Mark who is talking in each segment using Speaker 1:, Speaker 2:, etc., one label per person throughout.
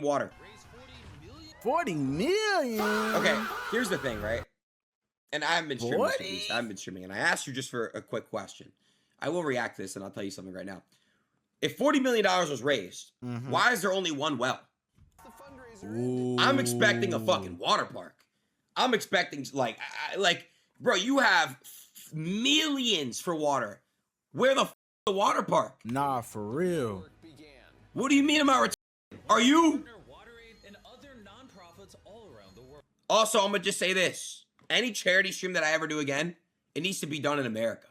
Speaker 1: water.
Speaker 2: 40 million?
Speaker 1: Okay, here's the thing, right? And I haven't been streaming this week. I haven't been streaming, and I asked you just for a quick question. I will react to this, and I'll tell you something right now. If $40 million was raised, why is there only one well?
Speaker 2: Ooh.
Speaker 1: I'm expecting a fucking water park. I'm expecting, bro, you have millions for water. Where the f the water park?
Speaker 2: Nah, for real.
Speaker 1: What do you mean about Are you? Also, I'm gonna just say this. Any charity stream that I ever do again, it needs to be done in America.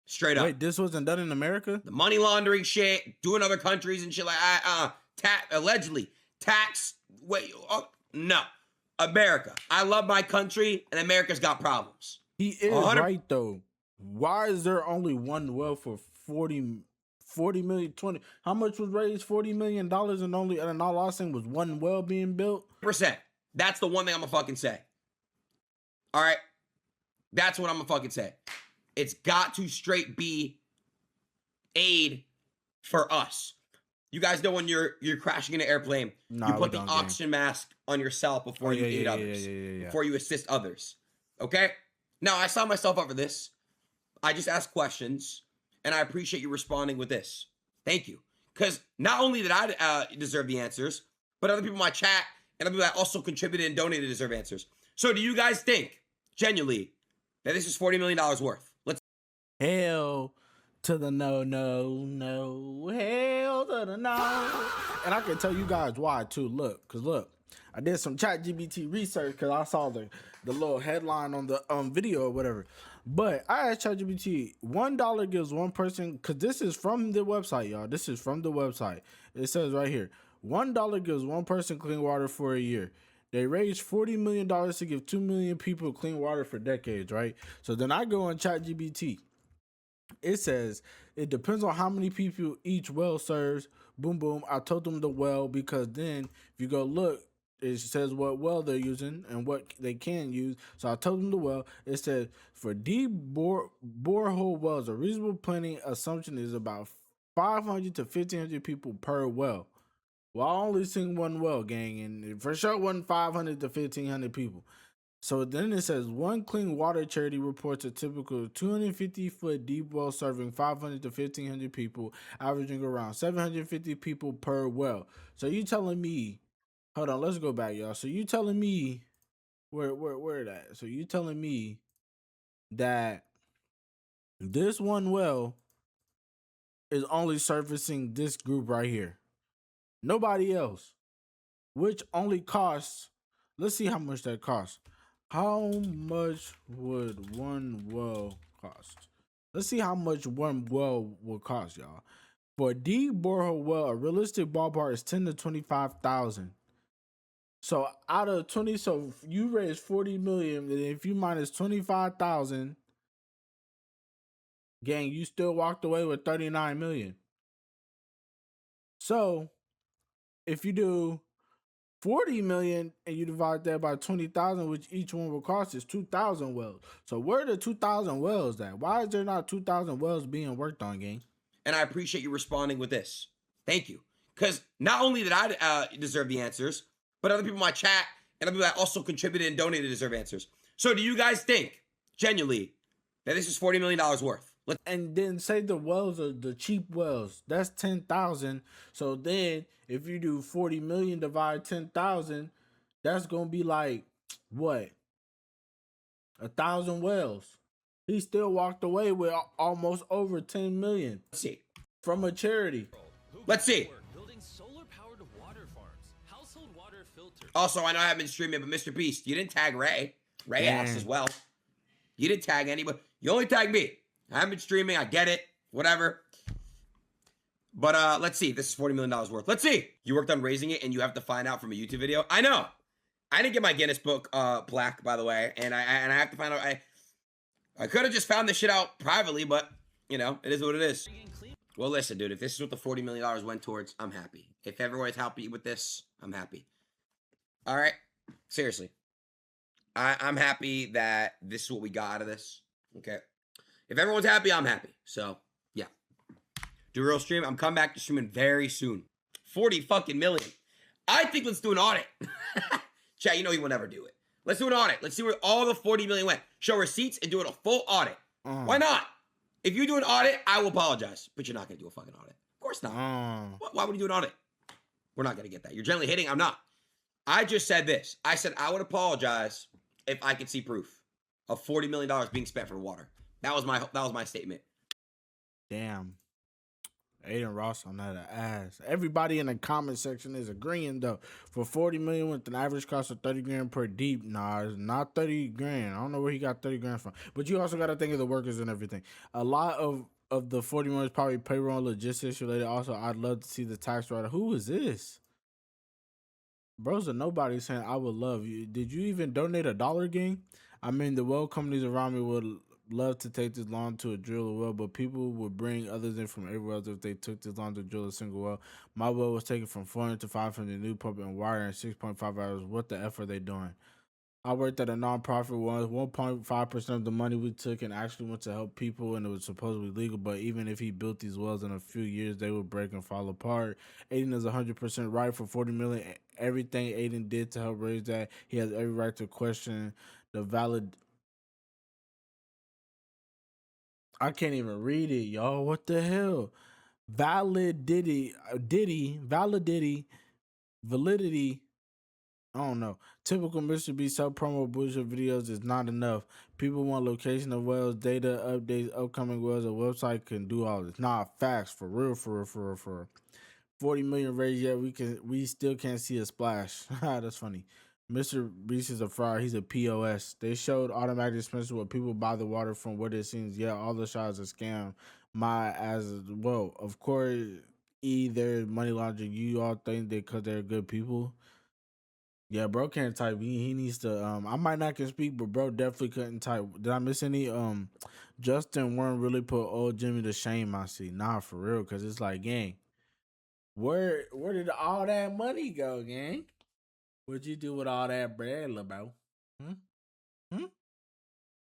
Speaker 1: Straight up.
Speaker 2: Wait, this wasn't done in America?
Speaker 1: The money laundering shit, doing other countries and shit like allegedly. Tax, no. America. I love my country, and America's got problems.
Speaker 2: He is 100. Right, though. Why is there only one well for 40 million, 20? How much was raised? $40 million, and all I was saying was one well being built?
Speaker 1: %. That's the one thing I'm gonna fucking say. All right? That's what I'm gonna fucking say. It's got to straight be aid for us. You guys know when you're crashing in an airplane, you put the oxygen mask on yourself before you aid others, before you assist others. Okay? Now, I signed myself up for this. I just asked questions, and I appreciate you responding with this. Thank you. Because not only did I deserve the answers, but other people in my chat and other people that also contributed and donated deserve answers. So do you guys think, genuinely, that this is $40 million worth?
Speaker 2: Hell to the no. Hell to the no. And I can tell you guys why, too. Look, I did some ChatGPT research because I saw the little headline on the video or whatever. But I asked ChatGPT, $1 gives one person, because this is from the website, y'all. This is from the website. It says right here, $1 gives one person clean water for a year. They raised $40 million to give 2 million people clean water for decades, right? So then I go on ChatGPT. It says, it depends on how many people each well serves. Boom, boom. I told them the well because then if you go look, it says what well they're using and what they can use. So I told them the well. It says for deep borehole wells, a reasonable planning assumption is about 500 to 1,500 people per well. Well, I only seen one well, gang, and for sure wasn't 500 to 1,500 people. So then it says one clean water charity reports a typical 250-foot deep well serving 500 to 1,500 people, averaging around 750 people per well. So you telling me, hold on, let's go back, y'all. So you telling me, where that? So you telling me that this one well is only servicing this group right here, nobody else, which only costs. Let's see how much that costs. How much would one well cost? Let's see how much one well will cost, y'all. For a deep borehole well, a realistic ballpark is 10 to 25,000. So out of 20, so you raised 40 million, and if you minus 25,000, gang, you still walked away with 39 million. So if you do 40 million and you divide that by 20,000, which each one will cost, is 2,000 wells. So where are the 2,000 wells at? Why is there not 2,000 wells being worked on, gang?
Speaker 1: And I appreciate you responding with this. Thank you. Because not only did I deserve the answers, but other people in my chat and other people that also contributed and donated deserve answers. So do you guys think, genuinely, that this is $40 million worth?
Speaker 2: And then say the wells are the cheap wells. That's 10,000. So then if you do 40 million divide 10,000, that's going to be like, what? 1,000 wells. He still walked away with almost over 10 million.
Speaker 1: Let's see.
Speaker 2: From a charity.
Speaker 1: Let's see. Also, I know I haven't been streaming, but Mr. Beast, you didn't tag Ray. Ray asked as well. You didn't tag anybody. You only tagged me. I haven't been streaming. I get it. Whatever. But let's see. This is $40 million worth. Let's see. You worked on raising it, and you have to find out from a YouTube video. I know. I didn't get my Guinness book plaque, by the way, and I have to find out. I could have just found this shit out privately, but you know, it is what it is. Well, listen, dude. If this is what the $40 million went towards, I'm happy. If everyone's happy with this, I'm happy. All right. Seriously. I'm happy that this is what we got out of this. Okay. If everyone's happy, I'm happy. So, yeah. Do a real stream. I'm coming back to streaming very soon. 40 fucking million. I think let's do an audit. Chat, you know he will never do it. Let's do an audit. Let's see where all the 40 million went. Show receipts and do it a full audit. Why not? If you do an audit, I will apologize. But you're not going to do a fucking audit. Of course not. Why would you do an audit? We're not going to get that. You're gently hitting. I'm not. I just said this. I said I would apologize if I could see proof of $40 million being spent for water. That was my statement.
Speaker 2: Damn. Adin Ross on that ass. Everybody in the comment section is agreeing though. For 40 million with an average cost of 30 grand per deep. Nah, it's not 30 grand. I don't know where he got 30 grand from. But you also got to think of the workers and everything. A lot of the 40 million is probably payroll and logistics related. Also, I'd love to see the tax writer. Who is this? Bro's a nobody saying I would love you. Did you even donate $1, gang? I mean, the well companies around me would love to take this long to drill a well, but people would bring others in from everywhere else if they took this long to drill a single well. My well was taken from 400 to 500 new pump and wire in 6.5 hours. What the F are they doing? I worked at a nonprofit once. 1.5% of the money we took and actually went to help people, and it was supposedly legal. But even if he built these wells in a few years, they would break and fall apart. Adin is 100% right for 40 million. Everything Adin did to help raise that, he has every right to question the valid. I can't even read it, y'all. What the hell? Validity. I don't know. Typical Mr. B self-promo bullshit videos is not enough. People want location of wells, data, updates, upcoming wells. A website can do all this. Nah, facts. For real. 40 million raised yet we still can't see a splash. That's funny. Mr. Beast is a fraud. He's a POS. They showed automatic dispenser where people buy the water from what it seems. Yeah, all the shots are scam. My as well. Of course, there's money laundering. You all think that because they're good people. Yeah, bro can't type. He needs to. I might not can speak, but bro definitely couldn't type. Did I miss any? Justin Warren really put old Jimmy to shame. I see. Nah, for real, because it's like, gang, where did all that money go, gang? What'd you do with all that bread, LeBro?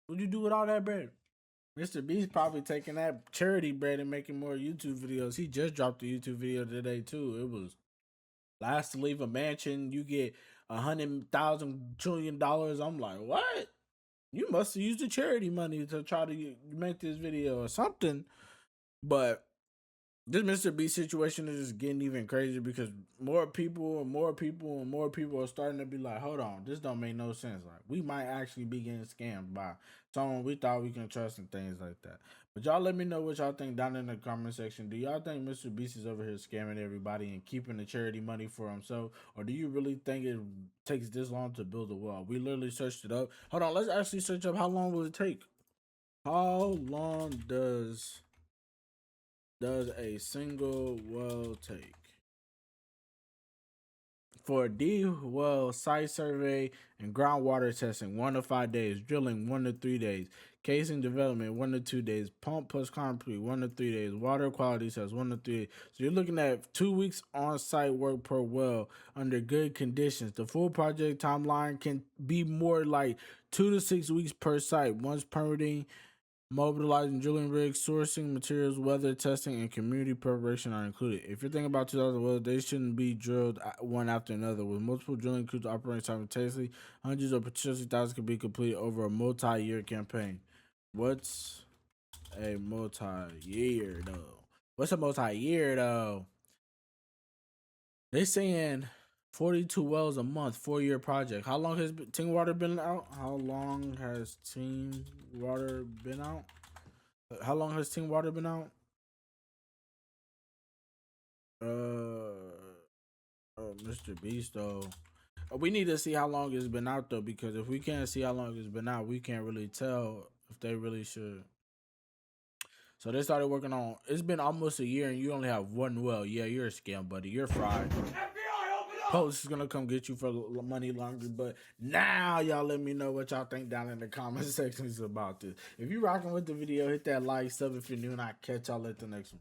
Speaker 2: What'd you do with all that bread? Mr. Beast probably taking that charity bread and making more YouTube videos. He just dropped a YouTube video today too. It was last to leave a mansion. You get $100,000 trillion. I'm like, what? You must have used the charity money to try to make this video or something. But this Mr. B situation is just getting even crazier because more people are starting to be like, hold on, this don't make no sense. Like, we might actually be getting scammed by someone we thought we can trust and things like that. But y'all let me know what y'all think down in the comment section. Do y'all think Mr. Beast is over here scamming everybody and keeping the charity money for himself? Or do you really think it takes this long to build a wall? We literally searched it up. Hold on, let's actually search up how long will it take. How long does a single well take? For a deep well site survey and groundwater testing, 1 to 5 days. Drilling, 1 to 3 days. Casing development, 1 to 2 days. Pump plus concrete, 1 to 3 days. Water quality test, 1 to 3 days. So you're looking at 2 weeks on-site work per well under good conditions. The full project timeline can be more like 2 to 6 weeks per site. Once permitting, mobilizing drilling rigs, sourcing materials, weather testing, and community preparation are included. If you're thinking about 2,000 wells, they shouldn't be drilled one after another. With multiple drilling crews operating simultaneously, hundreds or potentially thousands can be completed over a multi-year campaign. What's a multi-year, though? What's a multi-year, though? They saying 42 wells a month, 4-year project. How long has Team Water been out? How long has Team Water been out? Mr. Beast though. We need to see how long it's been out though, because if we can't see how long it's been out, we can't really tell if they really should. So they started working on. It's been almost a year, and you only have 1 well. Yeah, you're a scam, buddy. You're fried. Post is gonna come get you for money laundering, but now y'all let me know what y'all think down in the comment sections about this. If you rocking with the video, hit that like, sub if you're new, and I'll catch y'all at the next one.